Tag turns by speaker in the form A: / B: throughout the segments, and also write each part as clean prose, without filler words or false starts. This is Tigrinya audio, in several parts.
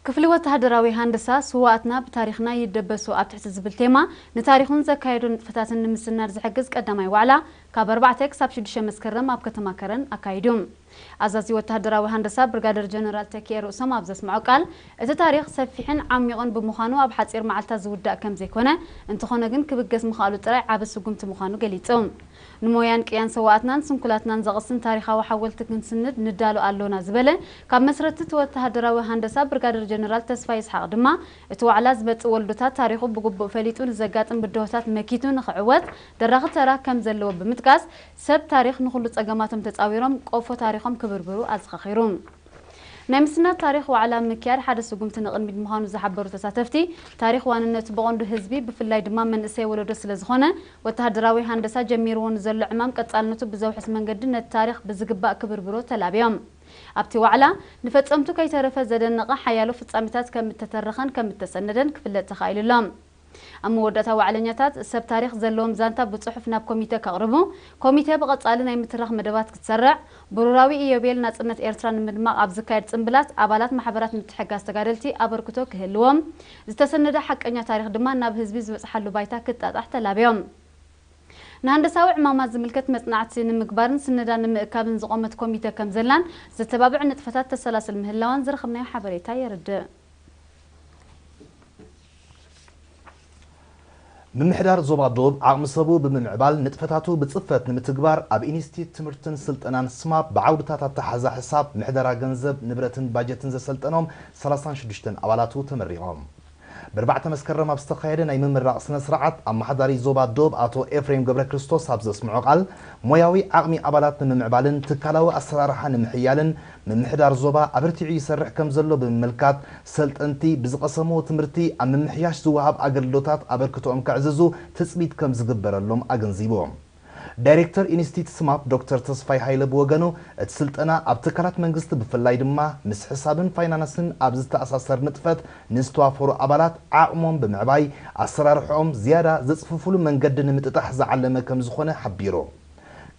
A: ክፍሊ ወተሃደራዊ ሃንደሳ ስዋኣትና ብታሪኽና ይደበሱ ኣብ ትሕቲ ዝብል ቴማ ንታሪኹን ዘካየዱ ንጥፈታትን ንምስናድ ዝሕግዝ ቀዳማይ ዋዕላ ካብ 4 ክሳብ 6 መስከረም ኣብ ከተማ ከረን ኣካይዶም ኣዛዚ ወተሃደራዊ ሃንደሳ ብርጋደር ጀነራል ተኪኤ ርእሶም ኣብ ዘስምዑ ቃል እቲ ታሪኽ ሰፊሕን ዓሚቕን ብምዃኑ ኣብ ሓፂር መዓልታት ዝውዳእ ከም ዘይኮነ እንትኾነ ግን ክብገስ ምኽኣሉ ጥራይ ዓብ ስጉምቲ ምዃኑ ገሊፆም ንሞያን ቅያን ሰዋኣትናን ስንኩላትናን ዘቕስን ታሪኻዊ ሓወልቲ ክንስንድ ንዳሉ ኣሎና ዝበለ ካብ መስረቲ ወተሃደራዊ ሃንደሳ ብርጋደር ጀነራል ተስፋይ ይስሓቅ ድማ እቲ ዋዕላ ዝመጽእ ወልዶታት ታሪኹ ብግቡእ ፈሊጡ ንዘጋጥም ብድሆታት መኪቱ ንኽዕወት ደራኺ ተራ ከም ዘለዎ ብምጥቃስ ሰብ ታሪኽ ንኹሉ ጸገማቶም ተጻዊሮም ቆፎ ታሪኾም ክብርብሩ ኣዝኻኺሮም ናይ ምስናድ ታሪኽ ዋዕላ ምክያድ ሓደ ስጉምቲ ንቕድሚት ምዃኑ ዝሓበሩ ተሳተፍቲ ታሪኽ ዋንነቱ በቐንዱ ህዝቢ ብፍላይ ድማ መንእሰይ ወለዶ ስለ ዝኾነ ወተሃደራዊ ሃንደሳ ጀሚርዎ ንዘሎ ዕማም ቀጻልነቱ ብዘውሕስ መንገዲ ነቲ ታሪኽ ብዝግባእ ክብርብሮ ተላብዮም ኣብቲ ዋዕላ ንፈጸምቱ ከይተረፈ ዘደነቐ ሓያሎ ፍጻሜታት ከም እተተረኸን ከም እተሰነደን ክፍለጥ ተኻኢሉሎም ኣብ መወዳእታ ዋዕለኛታት ሰብ ታሪኽ ዘለዎም ዛንታ ብጽሑፍ ናብ ኮሚቴ ከቕርቡ ኮሚቴ ብቐጻሊ ናይ ምትራኽ መደባት ክትሰርዕ ብሩራዊ ኢዮቤል ናጽነት ኤርትራ ንምድማቕ ኣብ ዝካየድ ጽምብላት ኣባላት ማሕበራት ምትሕግጋዝ ተጋደልቲ ኣበርክቶ ክህልዎም ዝተሰነደ ሓቀኛ ታሪኽ ድማ ናብ ህዝቢ ዝበጽሓሉ ባይታ ክጣጣሕ ተላብዮም ንሃንደሳዊ ዕማማት ዝምልከት መጽናዕቲ ንምግባርን ስነዳ ንምእካብን ዝቖመት ኮሚቴ ከም ዘላን ዝተባብዕ ንጥፈታት ተሰላስል ምህላዋን ዝረኸብናዮ ሓበሬታ የርድእ
B: ምምሕዳር ዞባ ዶብ ዓቕሚ ሰቡ ብምምዕባል ንጥፈታቱ ብጽፈት ንምትግባር ኣብ ኢንስቲትዩት ትምህርትን ስልጠናን ስማፕ ብዓውድታት ኣተሓዛ ሕሳብ ምሕደራ ገንዘብ ንብረትን ባጀትን ዘሰልጠኖም 36 ኣባላቱ ተመሪቖም ብርባዕተ መስከረም ኣብ ዝተኻየደ ናይ ምምራቕ ስነ ስርዓት ኣመሓዳሪ ዞባ ዶብ ኣቶ ኤፍሬም ገብረ ክርስቶስ ኣብ ዘስምዖ ቃል ሞያዊ ዓቕሚ ኣባላት ንምምዕባልን ትካላዊ ኣሰራርሓ ንምሕያልን ምምሕዳር ዞባ ኣበርቲዑ ይሰርሕ ከም ዘሎ ብምምልካት ሰልጠንቲ ብዝቐሰምዎ ትምህርቲ ኣብ ምምሕያሽ ዝወሃብ ኣገልግሎታት ኣበርክቶኦም ከዕዝዙ ትፅቢት ከም ዝግበረሎም ኣገንዚቦም ዳይሬክተር ኢንስቲትዩት ስማፕ ዶክተር ተስፋይ ሃይለ ብወገኑ እቲ ስልጠና ኣብ ትካላት መንግስቲ ብፍላይ ድማ ምስ ሕሳብን ፋይናንስን ኣብ ዝተኣሳሰር ንጥፈት ንዝተዋፈሩ ኣባላት ዓቕሞም ብምዕባይ ኣሰራርሖኦም ዝያዳ ዘጽፍፍሉ መንገዲ ንምጥጣሕ ዝዓለመ ከም ዝኾነ ሓቢሩ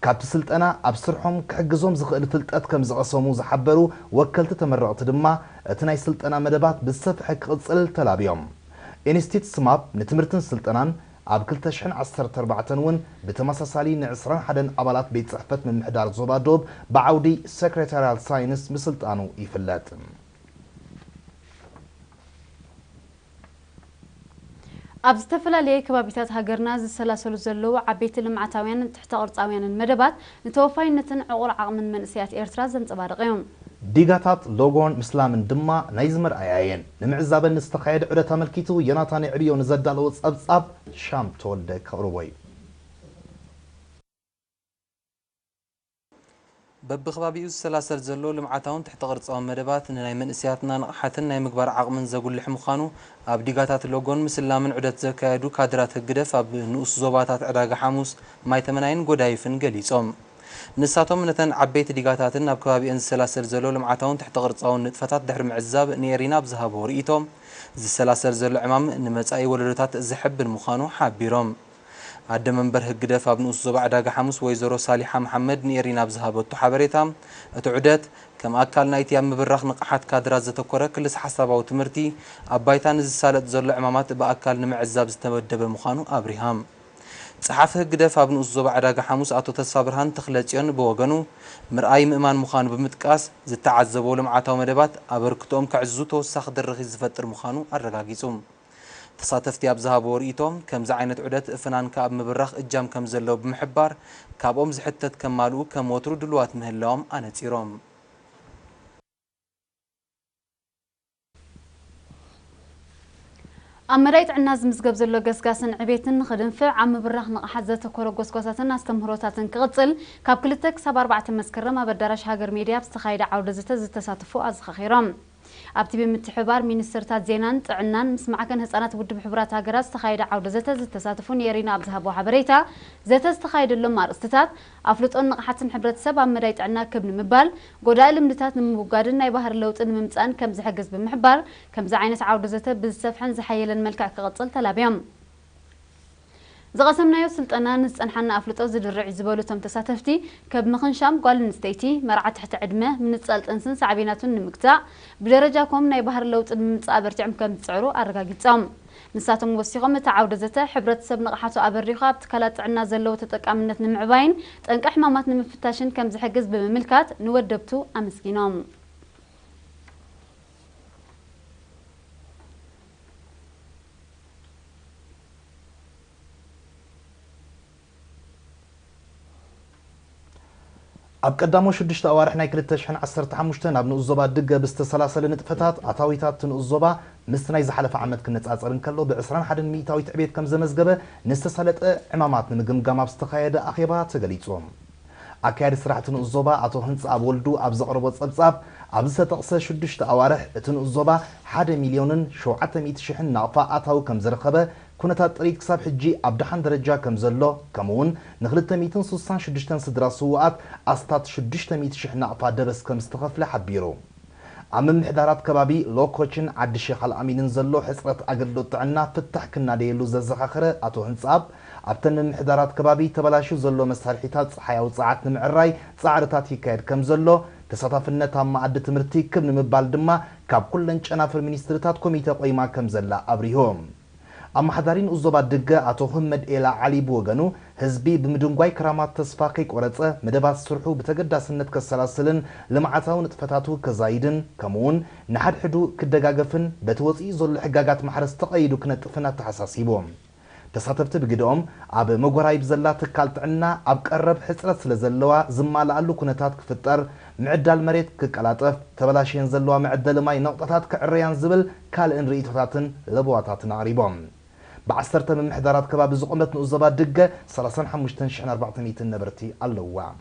B: ካብቲ ስልጠና ኣብ ስርሖም ክሕግዞም ዝኽእል ፍልጠት ከም ዝቐሰሙ ዝሓበሩ ወከልቲ ተመረቕቲ ድማ እቲ ናይ ስልጠና መደባት ብሰፍሐ ክቕጽል ተላብዮም ኢንስቲትዩት ስማፕ ንትምህርትን ስልጠናን ኣብ 2014 እውን ብተመሳሳሊ ን21 ኣባላት ቤት ጽሕፈት ምምሕዳር ዞባ ዶብ ብዓውዲ ሴክሬታሪያል ሳይንስ ምስልጣኑ ይፍለጥ
A: ኣብ ዝተፈላለዩ ከባቢታት ሃገርና ዝሰላሰሉ ዘለዉ ዓበይቲ ልምዓታውያንን ትሕተ ቅርጻውያንን መደባት ንተወፋይነትን ዕቑር ዓቕምን መንእሰያት ኤርትራ ዘንጸባርቑ እዮም
B: ዲጋታት ሎጎን ምስላምን ድማ ናይ ዝመርኣየን ንምዕዛበን ዝተኻየደ ዑደት ኣመልኪቱ ዮናታን ዕብዮ ንዘዳለዎ ጸብጻብ ሻም ተወልደ ከቕርቦይ
C: በብኸባቢኡ ዝሰላሰል ዘሎ ልምዓታውን ትሕተ ቅርጻዊ መደባት ንናይ መንእሰያትና ንቕሓትን ናይ ምግባር ዓቕምን ዘጉልሕ ምዃኑ ኣብ ዲጋታት ሎጎን ምስላምን ዑደት ዘካየዱ ካድራት ህግደፍ ኣብ ንኡስ ዞባታት ዕዳጋ ሓሙስ ማይ ተመናይን ጎዳይፍን ገሊጾም ንሳቶም ነተን ዓበይቲ ዲጋታትን ኣብ ከባቢአን ዝሰላሰል ዘሎ ልምዓታውን ትሕተ ቅርጻውን ንጥፈታት ድሕሪ ምዕዛብ ንኤሪና ብዝሃቦ ርእይቶም ዝሰላሰል ዘሎ ዕማም ንመጻኢ ወለዶታት ዝሕብን ምዃኑ ሓቢሮም ኣደ መንበር ህግደፍ ኣብ ንኡስ ዞባ ዕዳጋ ሓሙስ ወይዘሮ ሳሊሓ መሓመድ ንኤሪና ብዝሃበቱ ሓበሬታ እቲ ዑደት ከም ኣካል ናይቲ ኣብ ምብራኽ ንቕሓት ካድራት ዘተኮረ ክልስ ሓሳባዊ ትምህርቲ ኣብ ባይታ ንዝሳለጥ ዘሎ ዕማማት ብኣካል ንምዕዛብ ዝተመደበ ምዃኑ ኣብሪሃም ጸሓፊ ህግደፍ ኣብ ንኡስ ዞባ ዕዳጋ ሓሙስ ኣቶ ተስፋ ብርሃን ተኽለጽዮን ብወገኑ ምርኣይ ምእማን ምዃኑ ብምጥቃስ ዝተዓዘቦ ልምዓታዊ መደባት ኣበርክቶኦም ከዕዝዙ ተወሳኺ ደርኺ ዝፈጥር ምዃኑ ኣረጋጊጹ ተሳተፍቲ ኣብ ዝሃቦ ርእይቶም ከምዚ ዓይነት ዑደት ፍናንካ ኣብ ምብራኽ እጃም ከም ዘለዎ ብምሕባር ካብኦም ዝሕተት ከማልኡ ከም ወትሩ ድልዋት ምህላዎም ኣነጺሮም
A: ኣብ መዳይ ጥዕና ዝምዝገብ ዘሎ ገስጋስን ዕቤትን ንኽድንፍዕ ኣብ ምብራኽ ንቕሓት ዘተኮረ ጎስጓሳትን ኣስተምህሮታትን ክቕጽል ካብ 2 ክሳብ 4 መስከረም ኣብ ኣዳራሽ ሃገር ሚድያ ብዝተኻየደ ዓውደ ዘተ ዝተሳተፉ ኣዘኻኺሮም ኣብቲ ብምትሕባር ሚኒስትርታት ዜናን ጥዕናን ምስ ማዕከን ህጻናት ውድብ ሕቡራት ሃገራት ዝተኻየደ ዓውደ ዘተ ዝተሳተፉ ነሪና ኣብ ዝሃቦ ሓበሬታ ዘተ ዝተኻየደሎም ኣርእስትታት ኣፍልጦን ንቕሓትን ሕብረተሰብ ኣብ መዳይ ጥዕና ክብ ንምባል ጎዳኢ ልምድታት ንምውጋድን ናይ ባህሪ ለውጢ ንምምጻእን ከም ዝሕግዝ ብምሕባር ከምዚ ዓይነት ዓውደ ዘተ ብዝሰፍሐን ዝሓየለን መልክዕ ክቕጽል ተላብዮም زغسمنايو سلطنا نصنحنا افلطو زدرع زبولتهم تساتفتي كب مخنشام قال نستيتي مرعى تحت عدمه من تصالت انسن صعبيناتون نمقطع بدرجاكم ناي بحر لوط بمصابرتعم كم تصعرو ارغاغصام نساتهم وسيقوم تعاودزته حبرتسب نقحاتو ابريخا بتكالات عنا زلو تطقامنت نمعباين طنق حمامات نمفتاشن كم زحجز بمملكات نودبتو امسكينوم
B: أب قدامو شدشت أوارح ناي كلتش حن عصر تحمشتن أب نؤزوبا دقة بستسلاسل نتفتات عطاويتات تنؤزوبا مستناي زحلف عمد كنت أصرن كله بعسران حدن ميتاوي تعبيت كم زمزقبة نستسالت عمامات نمقم قاماب استخايدة أخيبات تقليتهم أكاد سرعة نؤزوبا أتو هنس أب ولدو أب زقربوت صبصاب أب ستقصى شدشت أوارح تنؤزوبا 1,700,000 شحن نعفا أتاو كم زرخبة كونتا طريق كساب حجي أبدحان درجة كم زلو كمون نخلت 266 صدرا سوات أستات 600 شحن عفا دبس كم استغفل حبيرو عمم محدارات كبابي لو كوتشن عد الشيخ الأمين زلو حسرة أقلو تعنا فتح كنا ديلو ززخاخرة أتو هنصاب أبتن محدارات كبابي تبلاشو زلو مسارحيتات حياو ساعات نمعراي ساعرتات يكايد كم زلو تساطفنا تام عد تمرتي كم نمبال دما كاب كلن شنافر منسترتات كوميتا قيما كم زلا أبريهم أما حضارين أزوبا دقة أتو همد إلى علي بوغانو هزبي بمدنقواي كرامات تصفاقي قرأت مدبات سرحو بتقدى سنة كالسلاسلن لمعاتاو نتفتاتو كزايدن كمون نحد حدو كدقاقفن بتوزي زول حقاقات محرس تقايدو كنتفنات تحساسيبهم تساتبت بقدوم أب مقوراي بزلات كالتعنا أب قرب حسرت لزلوا زمال ألو كنتات كفتر معدال مريت كالاتف تبلاشين زلوا معدال ماي نقطات كعريان زبل كال إن ريتوتاتن لبواتاتن عريبهم بعسرت من محدارات كباب زقومت نؤزبات دقة 35 شحن 400 نبرتي اللوام